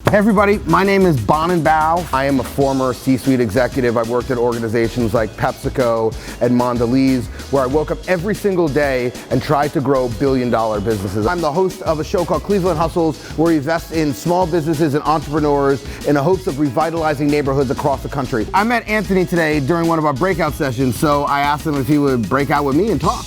Hey everybody, my name is Bonin Bough. I am a former C-suite executive. I worked at organizations like PepsiCo and Mondelez, where I woke up every single day and tried to grow billion-dollar businesses. I'm the host of a show called Cleveland Hustles, where we invest in small businesses and entrepreneurs in the hopes of revitalizing neighborhoods across the country. I met Anthony today during one of our breakout sessions, so I asked him if he would break out with me and talk.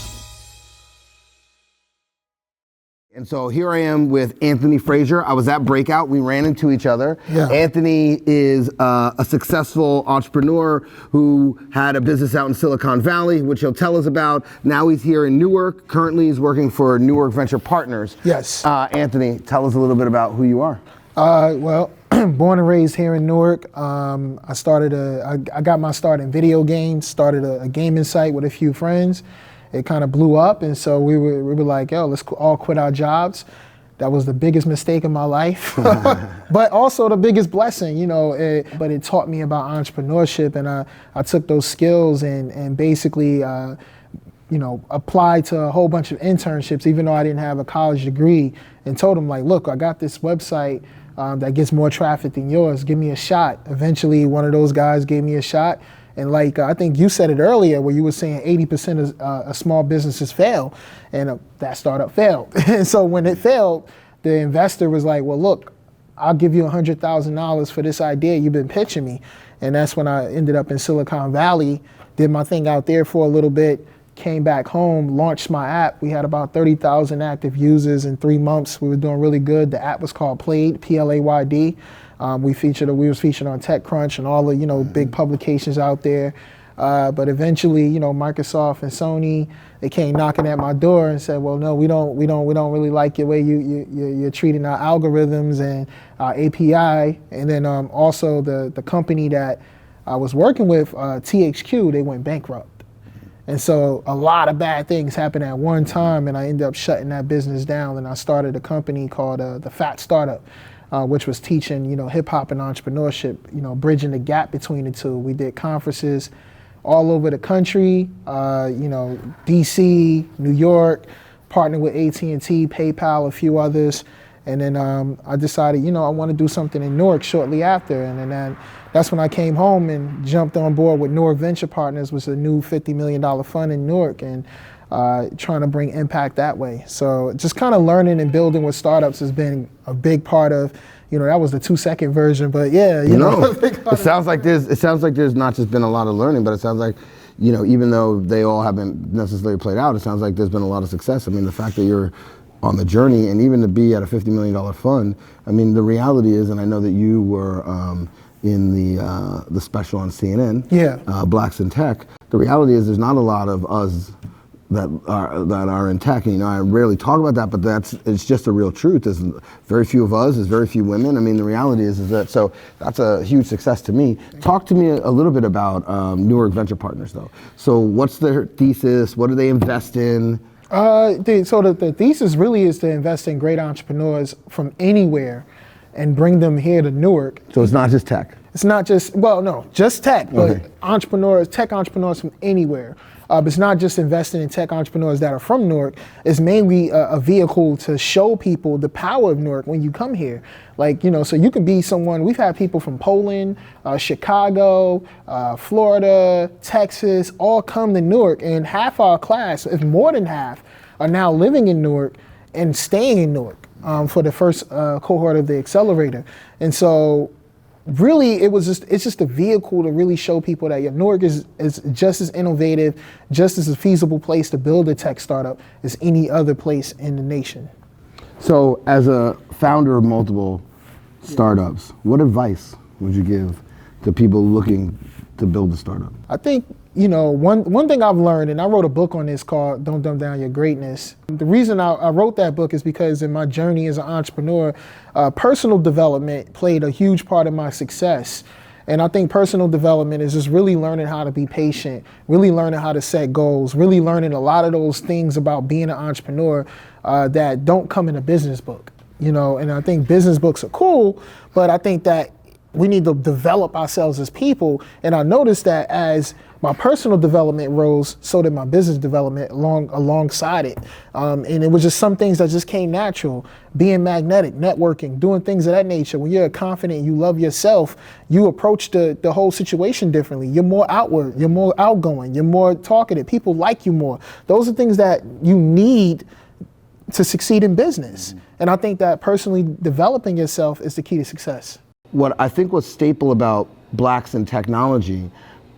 And so here I am with Anthony Frasier. I was at Breakout. We ran into each other. Yeah. Anthony is a successful entrepreneur who had a business out in Silicon Valley, which he'll tell us about. Now he's here in Newark. Currently he's working for Newark Venture Partners. Yes. Anthony, tell us a little bit about who you are. Well, born and raised here in Newark. I got my start in video games, started a gaming site with a few friends. It kind of blew up, and so we were like, yo, let's all quit our jobs. That was the biggest mistake in my life, but also the biggest blessing, you know. But it taught me about entrepreneurship, and I took those skills and basically, applied to a whole bunch of internships, even though I didn't have a college degree, and told them like, look, I got this website that gets more traffic than yours. Give me a shot. Eventually, one of those guys gave me a shot. And like, I think you said it earlier where you were saying 80% of small businesses fail, and that startup failed. And so when it failed, the investor was like, well, look, I'll give you $100,000 for this idea you've been pitching me. And that's when I ended up in Silicon Valley, did my thing out there for a little bit, came back home, launched my app. We had about 30,000 active users in 3 months. We were doing really good. The app was called Playd, P-L-A-Y-D. We was featured on TechCrunch and all the big publications out there. But eventually, Microsoft and Sony, they came knocking at my door and said, well, no, we don't really like the way you're treating our algorithms and our API. And then also the company that I was working with, TXQ, they went bankrupt. And so a lot of bad things happened at one time, and I ended up shutting that business down, and I started a company called the Fat Startup. Which was teaching, hip hop and entrepreneurship, bridging the gap between the two. We did conferences all over the country, DC, New York, partnered with AT&T, PayPal, a few others. And then I decided, I want to do something in Newark shortly after. And then that's when I came home and jumped on board with Newark Venture Partners, which was a new $50 million fund in Newark, and trying to bring impact that way. So just kind of learning and building with startups has been a big part of, that was the 2-second version, but yeah. It sounds like there's not just been a lot of learning, but it sounds like, even though they all haven't necessarily played out, it sounds like there's been a lot of success. I mean, the fact that you're on the journey and even to be at a $50 million fund, I mean, the reality is, and I know that you were in the special on CNN, Blacks in Tech, the reality is there's not a lot of us that are in tech, and I rarely talk about that, but it's just a real truth. There's very few of us, there's very few women. I mean, the reality is that, so that's a huge success to me. Talk to me a little bit about Newark Venture Partners though. So what's their thesis? What do they invest in? So the thesis really is to invest in great entrepreneurs from anywhere and bring them here to Newark. So it's not just tech? It's not just, just tech, but tech entrepreneurs from anywhere. But it's not just investing in tech entrepreneurs that are from Newark. It's mainly a vehicle to show people the power of Newark when you come here. So you can be someone, we've had people from Poland, Chicago, Florida, Texas, all come to Newark, and half our class, if more than half, are now living in Newark and staying in Newark for the first cohort of the accelerator. And so really, it's just a vehicle to really show people that Newark is just as innovative, just as a feasible place to build a tech startup as any other place in the nation. So as a founder of multiple startups, what advice would you give to people looking to build a startup? I think, one thing I've learned, and I wrote a book on this called Don't Dumb Down Your Greatness. The reason I wrote that book is because in my journey as an entrepreneur, personal development played a huge part of my success. And I think personal development is just really learning how to be patient, really learning how to set goals, really learning a lot of those things about being an entrepreneur that don't come in a business book. And I think business books are cool, but I think that we need to develop ourselves as people. And I noticed that as my personal development rose, so did my business development alongside it. And it was just some things that just came natural. Being magnetic, networking, doing things of that nature. When you're confident, you love yourself, you approach the whole situation differently. You're more outward, you're more outgoing, you're more talkative. People like you more. Those are things that you need to succeed in business. And I think that personally developing yourself is the key to success. What I think was staple about Blacks in Technology,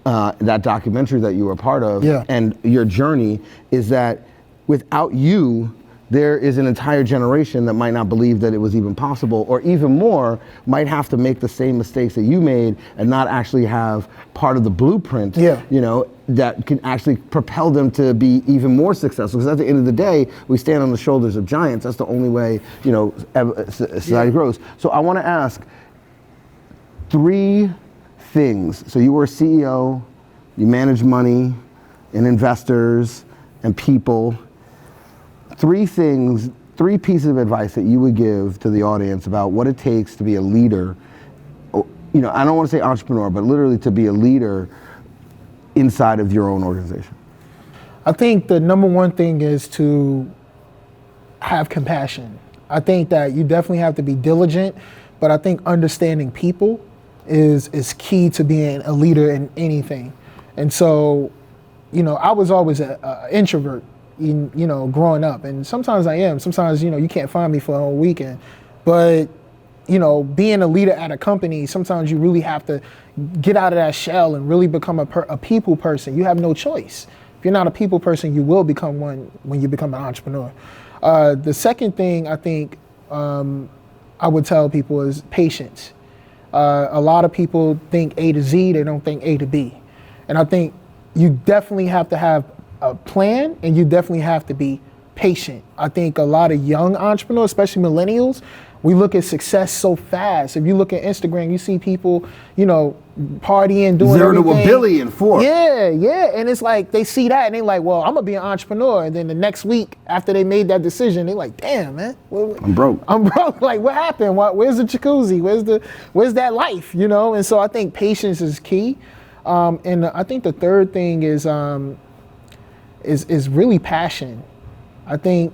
that documentary that you were a part of, and your journey, is that without you, there is an entire generation that might not believe that it was even possible, or even more, might have to make the same mistakes that you made and not actually have part of the blueprint, you know, that can actually propel them to be even more successful. Because at the end of the day, we stand on the shoulders of giants. That's the only way, you know, society grows. So I want to ask, 3 things. So you were a CEO, you manage money and investors and people. 3 things, 3 pieces of advice that you would give to the audience about what it takes to be a leader. You know, I don't want to say entrepreneur, but literally to be a leader inside of your own organization. I think the number one thing is to have compassion. I think that you definitely have to be diligent, but I think understanding people is key to being a leader in anything. And so, you know, I was always an introvert, you know, growing up. And sometimes I am. Sometimes, you know, you can't find me for a whole weekend. But, you know, being a leader at a company, sometimes you really have to get out of that shell and really become a people person. You have no choice. If you're not a people person, you will become one when you become an entrepreneur. The second thing I think I would tell people is patience. A lot of people think A to Z, they don't think A to B. And I think you definitely have to have a plan, and you definitely have to be patient. I think a lot of young entrepreneurs, especially millennials, we look at success so fast. If you look at Instagram, you see people, you know, partying, doing 0 everything. to a billion, 4. Yeah. And it's like, they see that and they're like, well, I'm gonna be an entrepreneur. And then the next week after they made that decision, they're like, damn, man. I'm broke. Like, what happened? Where's the jacuzzi? Where's that life? You know? And so I think patience is key. And I think the third thing is really passion. I think,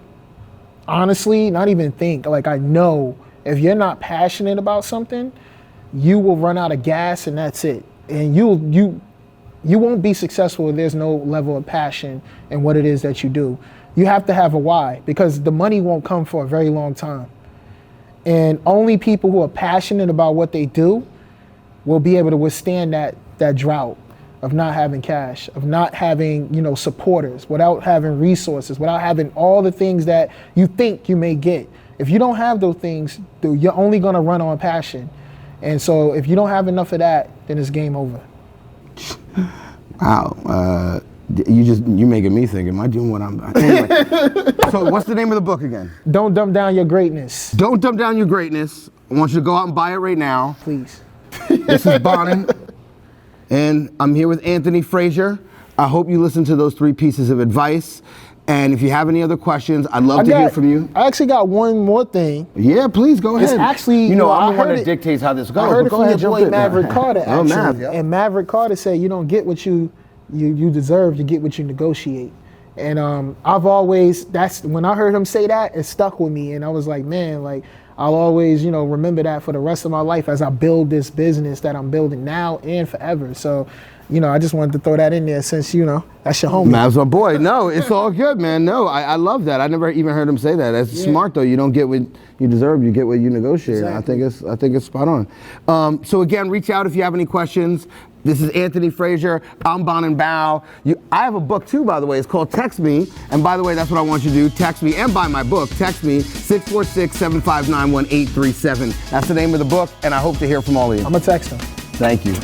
honestly, not even think, like, I know if you're not passionate about something, you will run out of gas and that's it. And you won't be successful if there's no level of passion in what it is that you do. You have to have a why, because the money won't come for a very long time. And only people who are passionate about what they do will be able to withstand that drought of not having cash, of not having, you know, supporters, without having resources, without having all the things that you think you may get. If you don't have those things, you're only gonna run on passion. And so if you don't have enough of that, then it's game over. Wow, you're making me think, am I doing what I'm, anyway. So what's the name of the book again? Don't Dumb Down Your Greatness. Don't Dumb Down Your Greatness. I want you to go out and buy it right now. Please. This is Bonin, and I'm here with Anthony Frasier. I hope you listen to those 3 pieces of advice. And if you have any other questions, I'd love to hear from you. I actually got one more thing. Yeah, please go ahead. It's actually, you know, I'm the one that dictates how this goes. I heard it go from ahead, your boy Maverick Carter, actually. Oh, Mav, yeah. And Maverick Carter said, you don't get what you deserve, you get what you negotiate. And I've always, when I heard him say that, it stuck with me. And I was like, man, like, I'll always, you know, remember that for the rest of my life as I build this business that I'm building now and forever. So, you know, I just wanted to throw that in there since, you know, that's your homie. Mav's my boy. No, it's all good, man. No, I love that. I never even heard him say that. That's smart, though. You don't get what you deserve, you get what you negotiate. Exactly. I think it's spot on. So again, reach out if you have any questions. This is Anthony Frasier. I'm Bonin Bough. I have a book too, by the way. It's called Text Me. And by the way, that's what I want you to do. Text me and buy my book. Text me 646-759-1837. That's the name of the book, and I hope to hear from all of you. I'm gonna text him. Thank you.